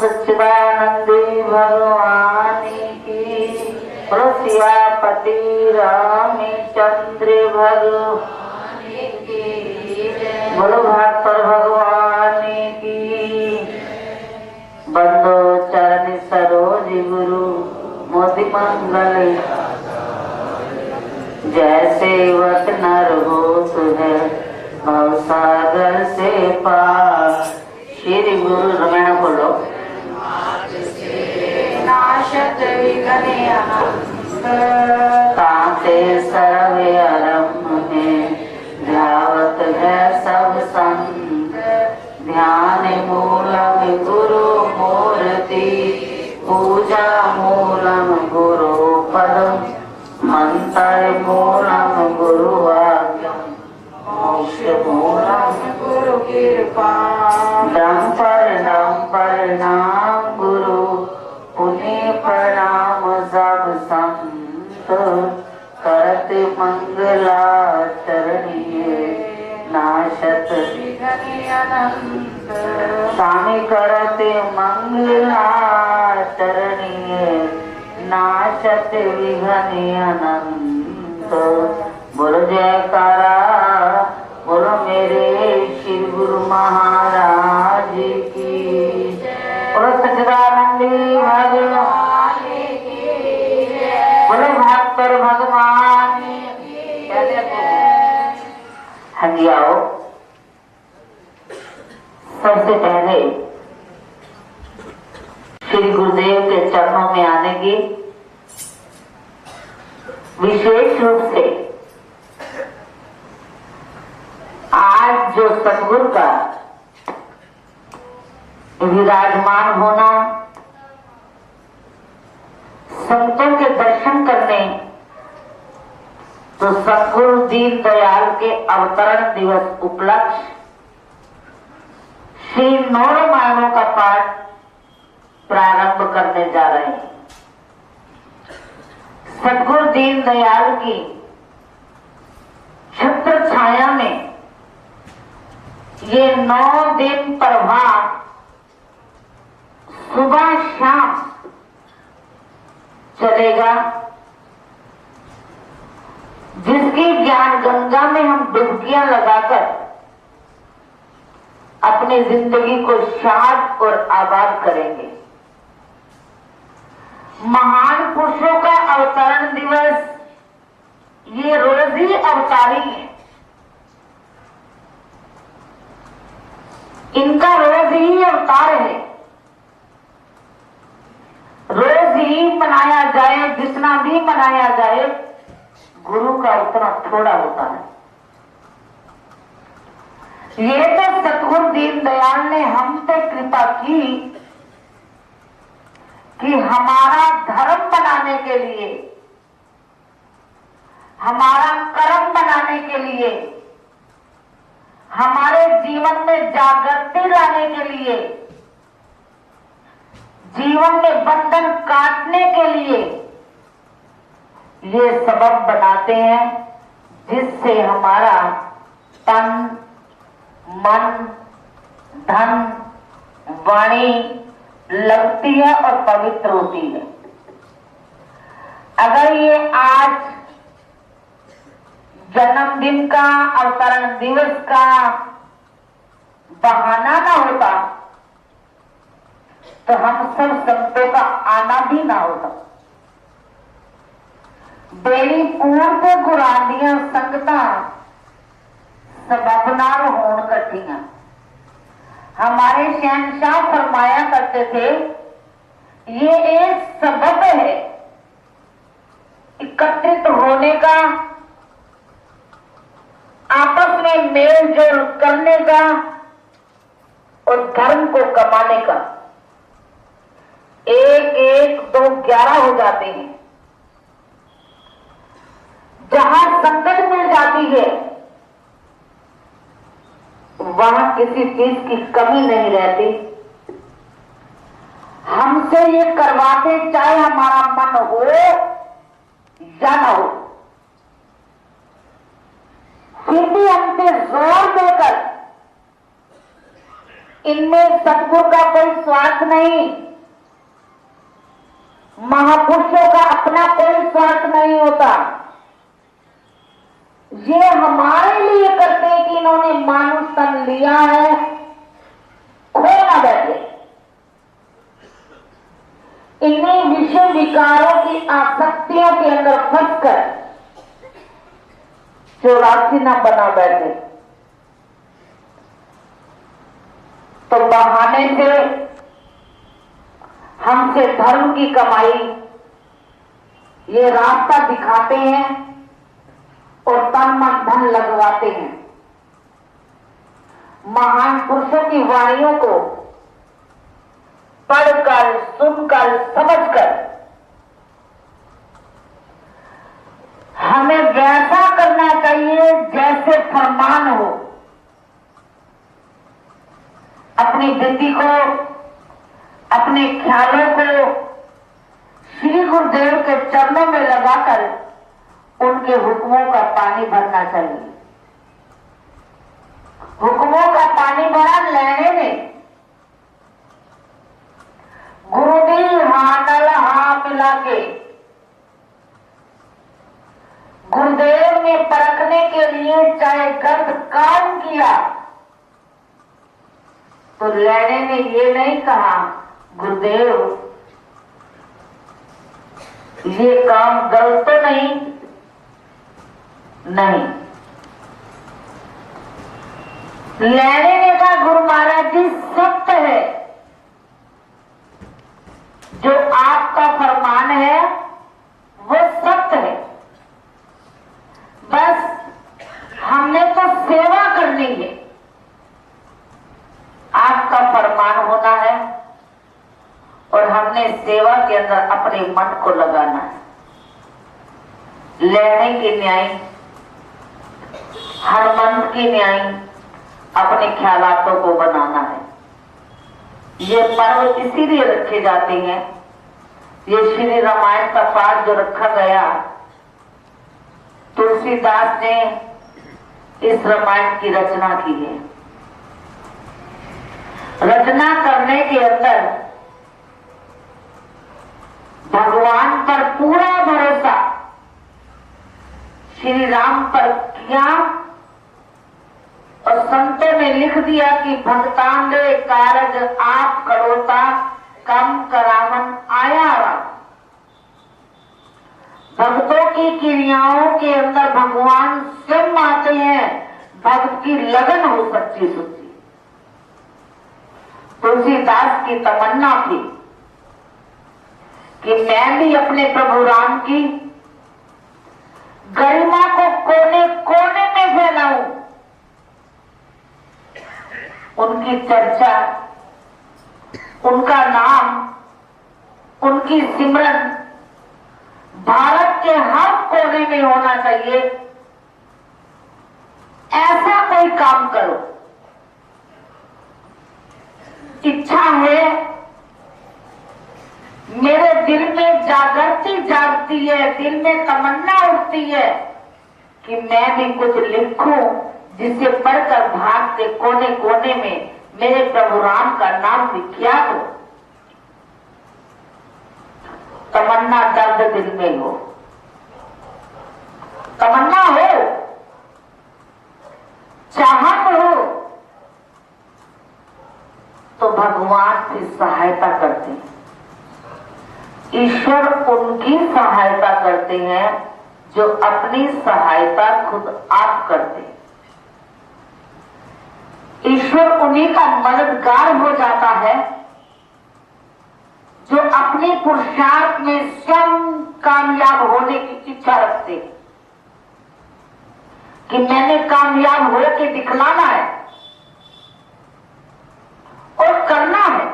सच्चिदानंदी भगवान की, बोलो सियापति रामचंद्र भगवान की, बोलो भास्कर भगवान की। बंदो चरण सरोज गुरु मोदि मंगल, जैसे वत नर हो सुहे भवसागर से पार। श्री गुरु रमण बोलो। नाशत विघ्न अनंत, ताते सर्वे आरंभ में, ध्यावत है सब संत। ध्यान मूलम गुरु मूर्ति, पूजा मूलम गुरु पदम, मंत्र मूलम गुरु वाक्यम, मोक्ष मूलम गुरु कृपा। दम प्रणाम गुरु, पुण्य प्रणाम सब संत। करत मंगलाचरणीय, नाशत विघ्न अनंत। स्वामी करत मंगलाचरणीय, नाशत विघ्न अनंत। बोलो जयकारा, बोलो मेरे श्री गुरु महाराज की, बोलो सच्चिदानंदी भगवान की, बोलो भास्कर भगवान की। हाँ जी आओ। सबसे पहले श्री गुरुदेव के चरणों में आने की विशेष रूप से आज जो सतगुरु का विराजमान होना, संतों के दर्शन करने, तो सतगुरु दीन दयाल के अवतरण दिवस उपलक्ष्य श्री 9 रामायणों का पाठ प्रारंभ करने जा रहे हैं। सतगुरु दीन दयाल की छत्र छाया में ये 9 दिन प्रभात सुबह शाम चलेगा, जिसकी ज्ञान गंगा में हम डुबकियां लगाकर अपनी जिंदगी को शाद और आबाद करेंगे। महान पुरुषों का अवतरण दिवस ये रोज ही अवतारी है, इनका रोज ही अवतार है। रोज ही मनाया जाए, जितना भी मनाया जाए, गुरु का उतना थोड़ा होता है। ये तो सतगुरु दीन दयाल ने हम पे कृपा की कि हमारा धर्म बनाने के लिए, हमारा कर्म बनाने के लिए, हमारे जीवन में जागृति लाने के लिए, जीवन में बंधन काटने के लिए ये सबब बनाते हैं, जिससे हमारा तन मन धन वाणी लगती है और पवित्र होती है। अगर ये आज जन्मदिन का, अवतरण दिवस का बहाना ना होता तो हम सब संतों का आना भी ना होता। बेड़ी पूर्व गुरांदियां संगता सबब नाल होण कठियां। हमारे शहंशाह फरमाया करते थे, ये एक सबब है एकत्रित होने का, आपस में मेल जोल करने का और धर्म को कमाने का। 1 1 2 11 हो जाते हैं। जहां संगत मिल जाती है वहां किसी चीज की कमी नहीं रहती। हमसे ये करवाते, चाहे हमारा मन हो या ना हो, फिर भी हम पे जोर देकर इनमें सतगुरु का कोई स्वार्थ नहीं, महापुरुषों का अपना कोई स्वार्थ नहीं होता। ये हमारे लिए करते हैं कि इन्होंने मानुष तन लिया है, खो ना बैठे। इन्हीं विषय विकारों की आसक्तियों के अंदर फंसकर 84 न बना बैठे। तो बहाने से हमसे धर्म की कमाई ये रास्ता दिखाते हैं और तन मन धन लगवाते हैं। महान पुरुषों की वाणियों को पढ़कर, सुनकर, समझकर हमें वैसा करना चाहिए जैसे फरमान हो। अपनी बुद्धि को, अपने ख्यालों को श्री गुरुदेव के चरणों में लगाकर उनके हुक्मों का पानी भरना चाहिए। हुक्मों का पानी भरा लेने में गुरुदेव हाथल हाथ मिला के गुरुदेव ने परखने के लिए चाहे गर्द काम किया तो लेने ने ये नहीं कहा गुरुदेव ये काम गलत तो नहीं, नहीं। लेने ने कहा गुरु महाराज जी सत्य है, जो आपका फरमान है वो सत्य है, बस हमने तो सेवा करनी है। आपका फरमान होना है और हमने सेवा के अंदर अपने मन को लगाना है। लेने की न्याय, हनुमंत की न्याय अपने ख्यालातों को बनाना है। ये पर्व इसीलिए रखे जाते हैं, ये श्री रामायण का पाठ जो रखा गया, तुलसीदास ने इस रामायण की रचना की है। रचना करने के अंदर भगवान पर पूरा भरोसा श्री राम पर किया और संतों ने लिख दिया कि भक्तांगे कारज आप करोता कम करावन आया राम। भक्तों की क्रियाओं के अंदर भगवान स्वयं आते हैं, भक्त की लगन हो सच्ची सुच्ची। तुलसीदास की तमन्ना थी कि मैं भी अपने प्रभु राम की गरिमा को कोने कोने में फैलाऊं, उनकी चर्चा, उनका नाम, उनकी सिमरन भारत के हर कोने में होना चाहिए। ऐसा कोई काम करो। इच्छा है, मेरे दिल में जागती है, दिल में तमन्ना उठती है कि मैं भी कुछ लिखूं जिसे पढ़कर भारत के कोने कोने में मेरे प्रभु राम का नाम विख्यात हो। तमन्ना दर्द दिल में हो, तमन्ना हो, चाहत हो तो भगवान की सहायता करते हैं। ईश्वर उनकी सहायता करते हैं जो अपनी सहायता खुद आप करते हैं। ईश्वर उन्हीं का मददगार हो जाता है जो अपने पुरुषार्थ में स्वयं कामयाब होने की इच्छा रखते हैं कि मैंने कामयाब होकर दिखलाना है और करना है।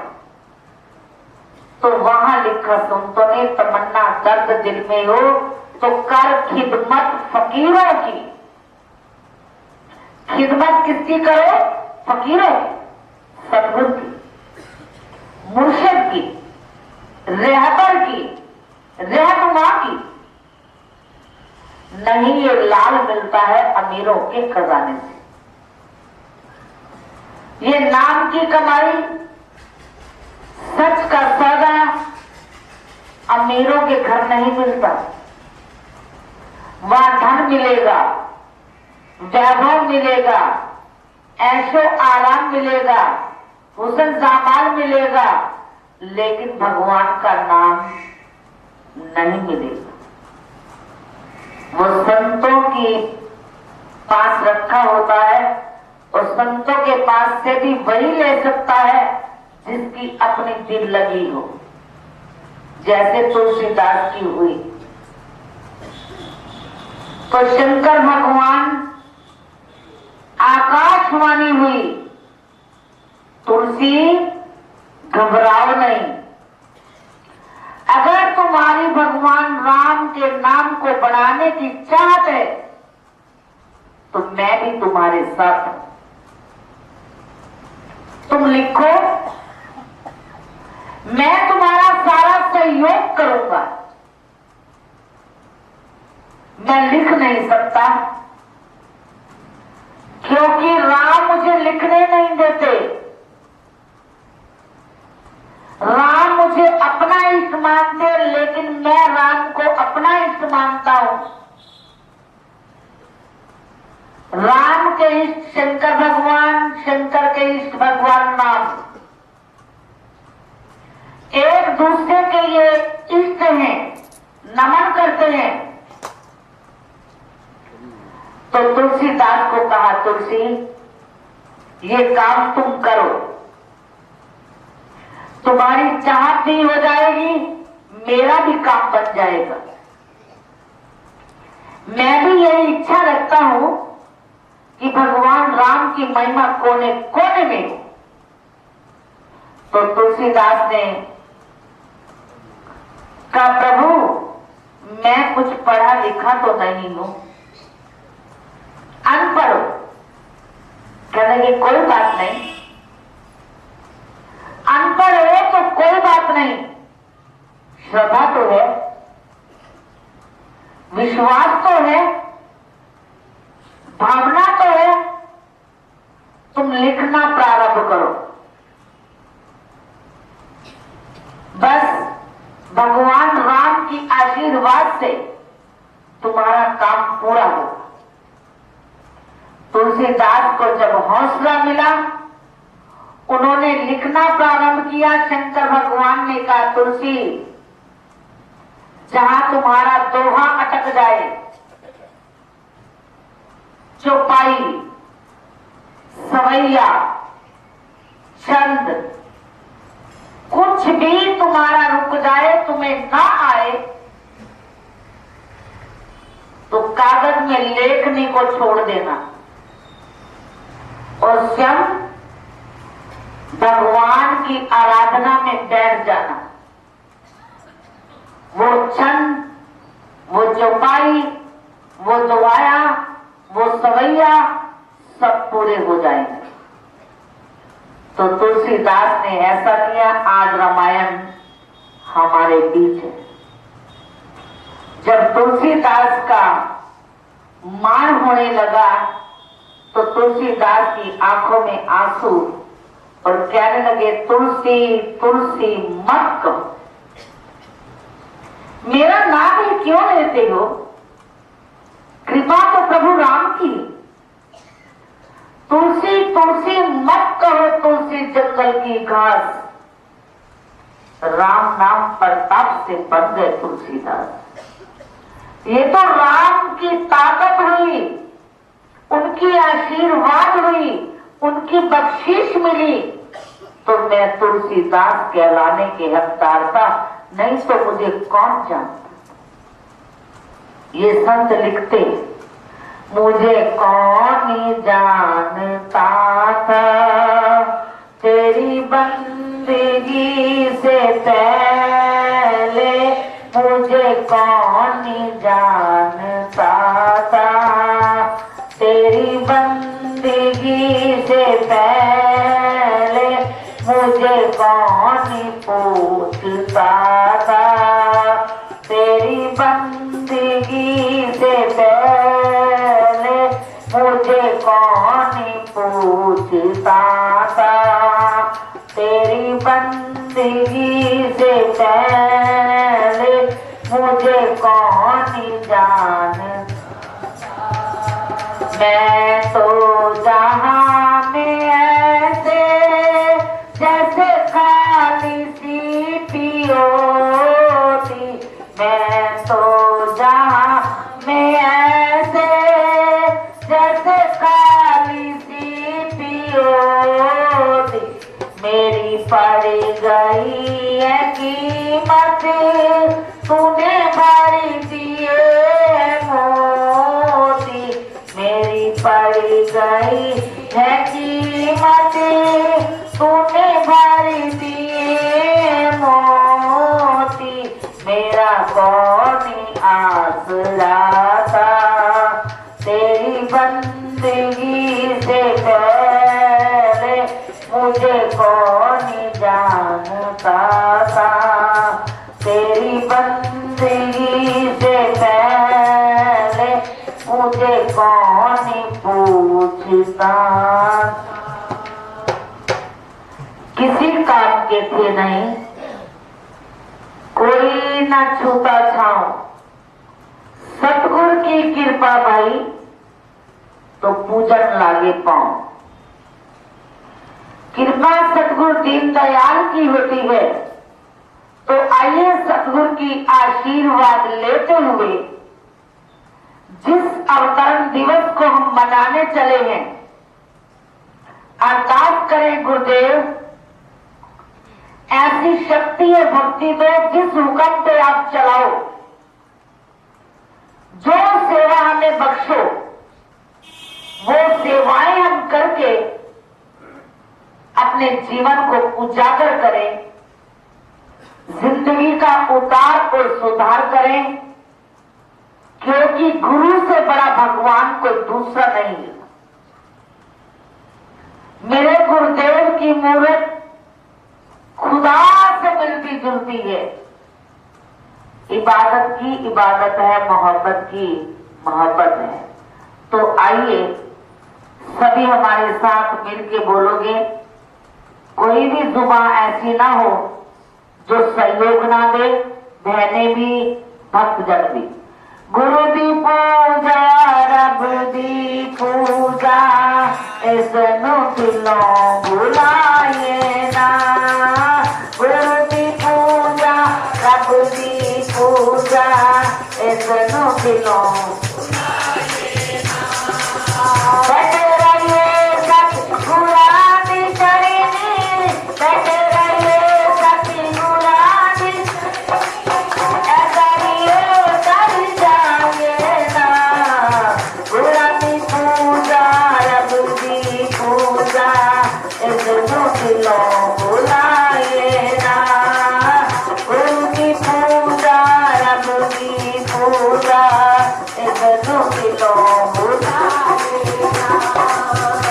तो वहां लिखा संतों ने तमन्ना दर्द दिल में हो तो कर खिदमत फकीरों की। खिदमत किसकी करो? फकीरों की, सदगुरु की, मुर्शिद की, रहबर की, रहनुमा की। नहीं, ये लाल मिलता है अमीरों के खजाने से। ये नाम की कमाई, सच का सौदा अमीरों के घर नहीं मिलता। वहां धन मिलेगा, वैभव मिलेगा, ऐशो आराम मिलेगा, हुस्न जमाल मिलेगा, लेकिन भगवान का नाम नहीं मिलेगा। वो संतों की पास रखा होता है और संतों के पास से भी वही ले सकता है जिसकी अपनी दिल लगी हो, जैसे तुलसीदास की हुई। तो शंकर भगवान आकाशवाणी हुई, तुलसी घबराओ नहीं। अगर तुम्हारी भगवान राम के नाम को बढ़ाने की चाहत है तो मैं भी तुम्हारे साथ हूं। तुम लिखो, मैं तुम्हारा सारा सहयोग करूंगा। मैं लिख नहीं सकता क्योंकि राम मुझे लिखने नहीं देते। राम मुझे अपना इष्ट मानते, लेकिन मैं राम को अपना इष्ट मानता हूं। राम के इष्ट शंकर भगवान, शंकर के इष्ट भगवान राम, एक दूसरे के ये इष्ट हैं, नमन करते हैं। तो तुलसीदास को कहा, तुलसी ये काम तुम करो, तुम्हारी चाहत भी हो जाएगी, मेरा भी काम बन जाएगा। मैं भी यही इच्छा रखता हूं कि भगवान राम की महिमा कोने कोने में हो। तो तुलसीदास ने कहा, प्रभु मैं कुछ पढ़ा लिखा तो नहीं हूं, अनपढ़ हूं। कहने की कोई बात नहीं, अनपढ़ हो तो कोई बात नहीं, श्रद्धा तो है, विश्वास तो है, भावना तो है। तुम लिखना प्रारंभ करो, बस भगवान राम की आशीर्वाद से तुम्हारा काम पूरा होगा। तुलसीदास को जब हौसला मिला, उन्होंने लिखना प्रारंभ किया। शंकर भगवान ने कहा, तुलसी जहां तुम्हारा दोहा अटक जाए, चौपाई, सवैया, छंद, कुछ भी तुम्हारा रुक जाए, तुम्हें ना आए, तो कागज में लेखनी को छोड़ देना और स्वयं भगवान की आराधना में बैठ जाना। वो छंद, वो चौपाई, वो दुआया, वो सवैया सब पूरे हो जाएंगे। तो तुलसीदास ने ऐसा किया। आज रामायण हमारे बीच है। जब तुलसीदास का मान होने लगा तो तुलसीदास की आंखों में आंसू और कहने लगे, तुलसी तुलसी मत कहो, मेरा नाम ही क्यों लेते हो? कृपा तो प्रभु राम की। तुलसी तुलसी मत कहो, तुलसी जंगल की घास। राम नाम प्रताप से बन गए तुलसीदास। ये तो राम की ताकत हुई, उनकी आशीर्वाद हुई, उनकी बख्शीश मिली, तो मैं तुलसीदास कहलाने के हकदार था, नहीं तो मुझे कौन जानता। ये संत लिखते, मुझे कौन जानता था तेरी बंदगी से पहले, मुझे कौन जानता था तेरी बंदगी से पहले, मुझे कौन पूछता था तेरी बंदगी से पहले, मुझे कौन पूछता से पहले मुझे कौन जान, मैं तो जहां में ऐसे जैसे खाली सी पियोती, मैं तो जहां में ऐसे जैसे खाली सी पियोती, मेरी पड़ गई है कीमत तूने भरी दिए मोती, मेरी पड़ गई है कीमत तूने भरी दिए मोती, मेरा कौन आसरा था तेरी बंदगी से पहले मुझे कौन जानता था, तेरी बंदगी से पहले मुझे कौन पूछता। किसी काम के थे नहीं, कोई न छूता छाओ, सतगुरु की कृपा भाई तो पूजन लागे पाओ। कृपा सतगुरु दीनदयाल की होती है, तो आइए सतगुरु की आशीर्वाद लेते हुए जिस अवतरण दिवस को हम मनाने चले हैं, अरदास करें गुरुदेव ऐसी शक्ति है भक्ति दो जिस हुक्म पे आप चलाओ, जो सेवा हमें बख्शो, वो सेवाएं हम करके अपने जीवन को उजागर करें, जिंदगी का उतार और सुधार करें, क्योंकि गुरु से बड़ा भगवान कोई दूसरा नहीं है। मेरे गुरुदेव की मूर्त खुदा से मिलती जुलती है, इबादत की इबादत है, मोहब्बत की मोहब्बत है। तो आइए सभी हमारे साथ मिलके बोलोगे, कोई भी जुबान ऐसी ना हो जो सहयोग ना दे, बहने भी भक्तजन भी। गुरु दी पूजा रब दी पूजा इसनु दिलों बुलाए ना, गुरु दी पूजा रब दी पूजा इसनु दिलों बुलाए ना। बैठे रहिए सतगुरां दी चरनी, बैठे रहिए सतगुरां दी, ऐसा ही कर जाए ना। गुरु दी पूजा रब दी पूजा इसनु दिलों बुलाए ना, गुरु की पूजा रब की पूजा इसनु दिलों बुलाए ना।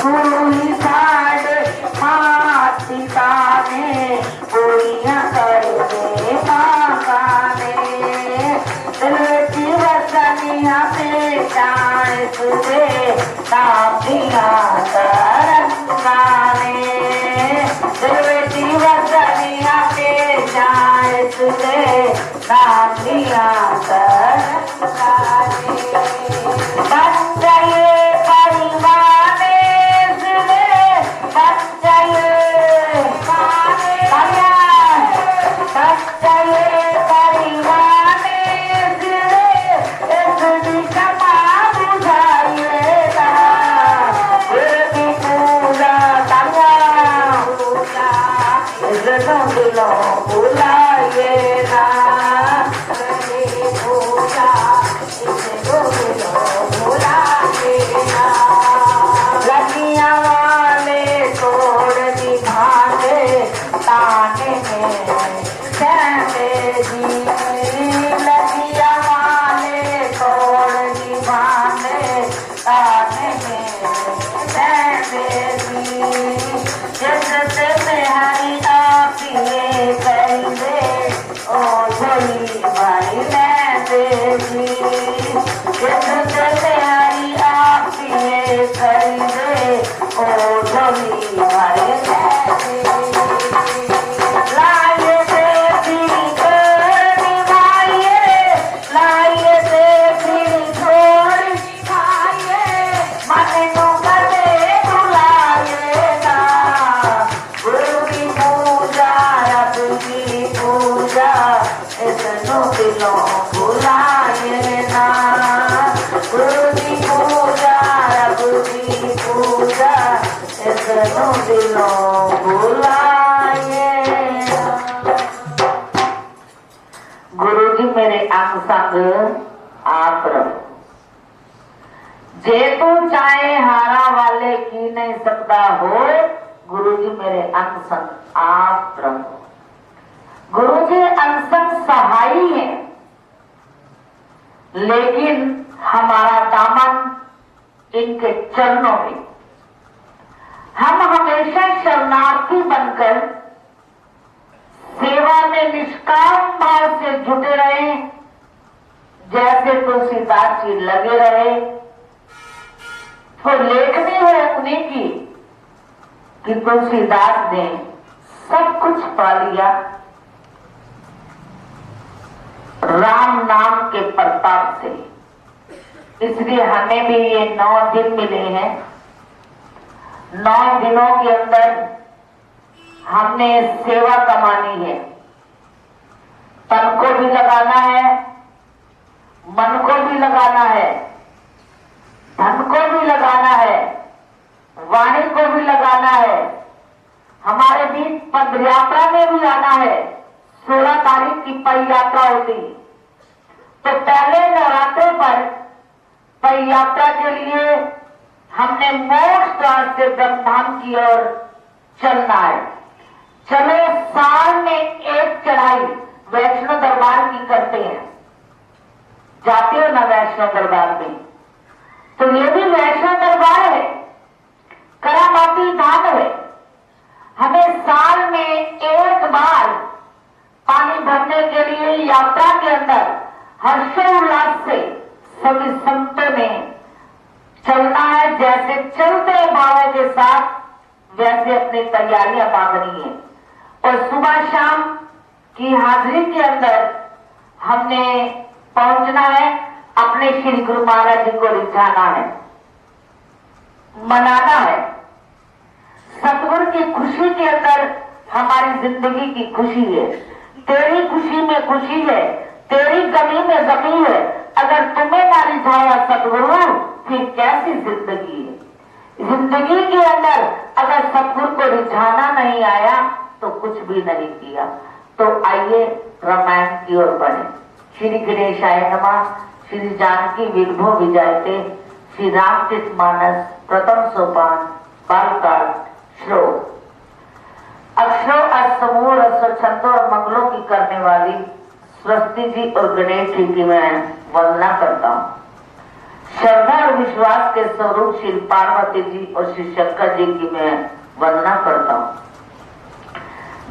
गुरु ही साढ़े मात पिता ने पूरियां कर दे माता ने, दिल की वसनिया पे चाहे तुझे नाम दिया तरन्ना ने, दिल की वसनिया पे चाहे तुझे नाम दिया तरन्ना ने। बन जाइए परिवार इसमें, बन जाइए बन जाइए परिवार इसमें, इसकी क्षमा बुझाइए ना। गुरु की पूजा पूजा इसनु दिलों बुलाइए ना, पूजा इसनु दिलों बुलाइए ना। लगिया वाले तोड़ दी भागे ताने में सहमे जी, लगिया वाले तोड़ दी भागे ताने में सहमे जी, जिससे हरि आप ये कहेंगे ऐसनो दिलों भुलाए ना। गुरु जी पूजा, गुरु जी पूजा, ऐसनो दिलों भुलाए ना। गुरु जी मेरे अंग संग आप रहो, जे तू चाहे हारा वाले की नहीं सकता हो। गुरु जी मेरे अंग संग आप रहो। गुरु जी अंग संग सहाई है, लेकिन हमारा दामन इनके चरणों में। हम हमेशा शरणार्थी बनकर सेवा में निष्काम भाव से जुटे रहे, जैसे तुलसीदास जी लगे रहे। तो लेखनी है उन्हीं की कि तुलसीदास ने सब कुछ पा लिया राम नाम के प्रताप से। इसलिए हमें भी ये 9 दिन मिले हैं। 9 दिनों के अंदर हमने सेवा कमानी है। तन को भी लगाना है, मन को भी लगाना है, धन को भी लगाना है, वाणी को भी लगाना है। हमारे बीच पद यात्रा में भी आना है। 16 तारीख की पद यात्रा होती, तो पहले नवरात्रे पर पद यात्रा के लिए हमने मोक्ष द्वार से ब्रह्मधाम की ओर चलना है। चलो साल में एक चढ़ाई वैष्णो दरबार की करते हैं। जाते हो ना वैष्णो दरबार में, तो ये भी वैष्णो दरबार है, करामाती धाम है। हमें साल में एक बार पानी भरने के लिए यात्रा के अंदर हर्षोल्लास से सभी संतों ने चलना है। जैसे चलते भावों के साथ वैसे अपनी तैयारियां मांगनी है। और सुबह शाम की हाजिरी के अंदर हमने पहुंचना है, अपने श्री गुरु महाराज जी को रिझाना है, मनाना है। सतगुरु की खुशी के अंदर हमारी जिंदगी की खुशी है। तेरी खुशी में खुशी है, तेरी गमी में गमी है। अगर तुम्हें ना रिझाया सतगुरु, फिर कैसी जिंदगी है। जिंदगी के अंदर अगर सतगुरु को रिझाना नहीं आया तो कुछ भी नहीं किया। तो आइए रामायण की ओर बढ़े। श्री गणेशाय नमः। श्री जानकी विग्रहो विजयते। श्री रामचरित मानस प्रथम सोपान बालकाल श्लोक। अक्षरों असमूह रसछंदों और मंगलों की करने वाली सरस्वती जी और गणेश जी की मैं वंदना करता हूँ। श्रद्धा और विश्वास के स्वरूप श्री पार्वती जी और श्री शंकर जी की मैं वंदना करता हूँ,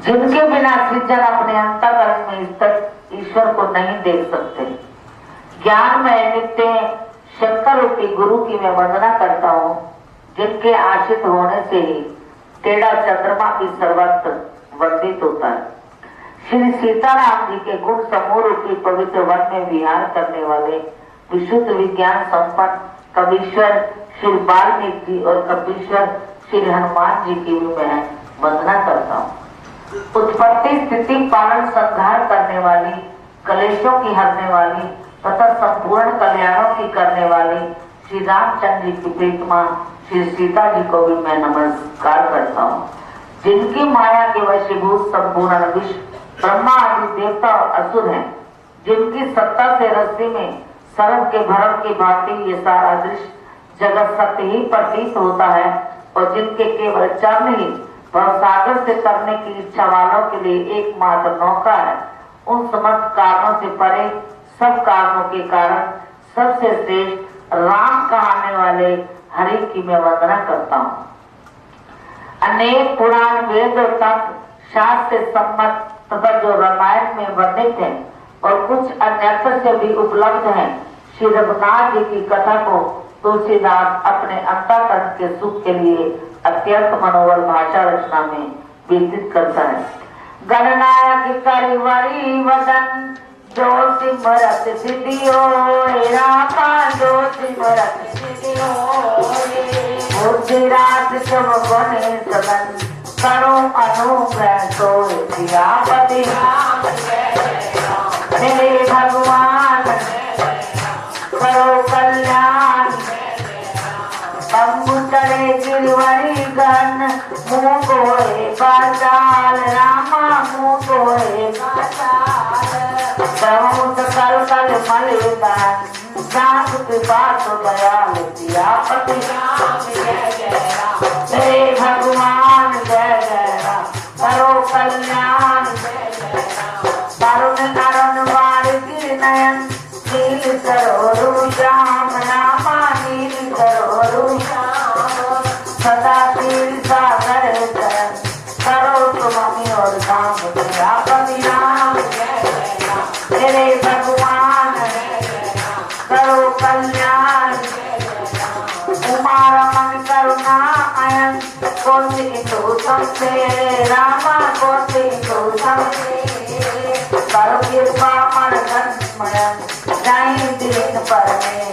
जिनके बिना सृजन अपने अंतःकरण में स्थित ईश्वर को नहीं देख सकते। ज्ञान में नित्य शंकर रूपी गुरु की मैं वंदना करता हूँ, जिनके आश्रित होने से ही टेढ़ा चंद्रमा भी सर्वत्र वंदित होता है। श्री सीताराम जी के गुण समूह रूपी पवित्र वन में विहार करने वाले विशुद्ध विज्ञान संपन्न कवीश्वर श्री वाल्मीकि जी और कपीश्वर श्री हनुमान जी की भी मैं वंदना करता हूँ। उत्पत्ति स्थिति पालन संहार करने वाली, कलेशों की हरने वाली तथा संपूर्ण कल्याणों की करने वाली श्री रामचंद्र जी की प्रीतमा श्री सीता जी को भी मैं नमस्कार करता हूँ, जिनकी माया के वशीभूत संपूर्ण विश्व ब्रह्मा आदि देवता और असुर हैं, जिनकी सत्ता से रस्सी में सरब के भरम की भांति ये सारा दृश्य जगत सत्य ही प्रतीत होता है, और जिनके केवल चरण ही भवसागर से तरने की इच्छा वालों के लिए एकमात्र नौका है। उन समस्त कारणों से परे, सब कारणों के कारण सबसे श्रेष्ठ राम कहने वाले हरि की मैं वंदना करता हूँ। अनेक पुराण वेद और तंत्र शास्त्र से सम्मत तथा जो रामायण में वर्णित है और कुछ अन्यत्र से भी उपलब्ध है, श्री रघुनाथ जी की कथा को तुलसीदास अपने अंतःकरण के सुख के लिए अत्यंत मनोहर भाषा रचना में विकसित करता है। गणनायक करिवरी वदन जो सिमरत सिद्धियो रामा, जो सिमरत सिद्धियो बुद्धिराज सब बने सदन, करो अनुग्रह तो सियापति मेरे भगवान करो कल्याण। बम्बू चढ़े गिरवरी गन मुँह गोए पाताल रामा मुँह गोए पाताल। बहुत कल कल मलिदान जात के बात दयाल सियापति राम जय जय राम। हे भगवान जय जय राम करो कल्याण जय जय राम। तरुण तरुण बालिकी नयन नील सरोरु श्याम रामा नील सरोरु श्याम। सदा शील सागर चरण करो तुम अमी और काम सियापति राम जय जय राम। मेरे भगवान करो कल्याण। उमा रमन करुणा अयन कोटि तो समझे रामा कोटि तो समझे। करो कृपा मन धन स्मरण नहीं दीन पर में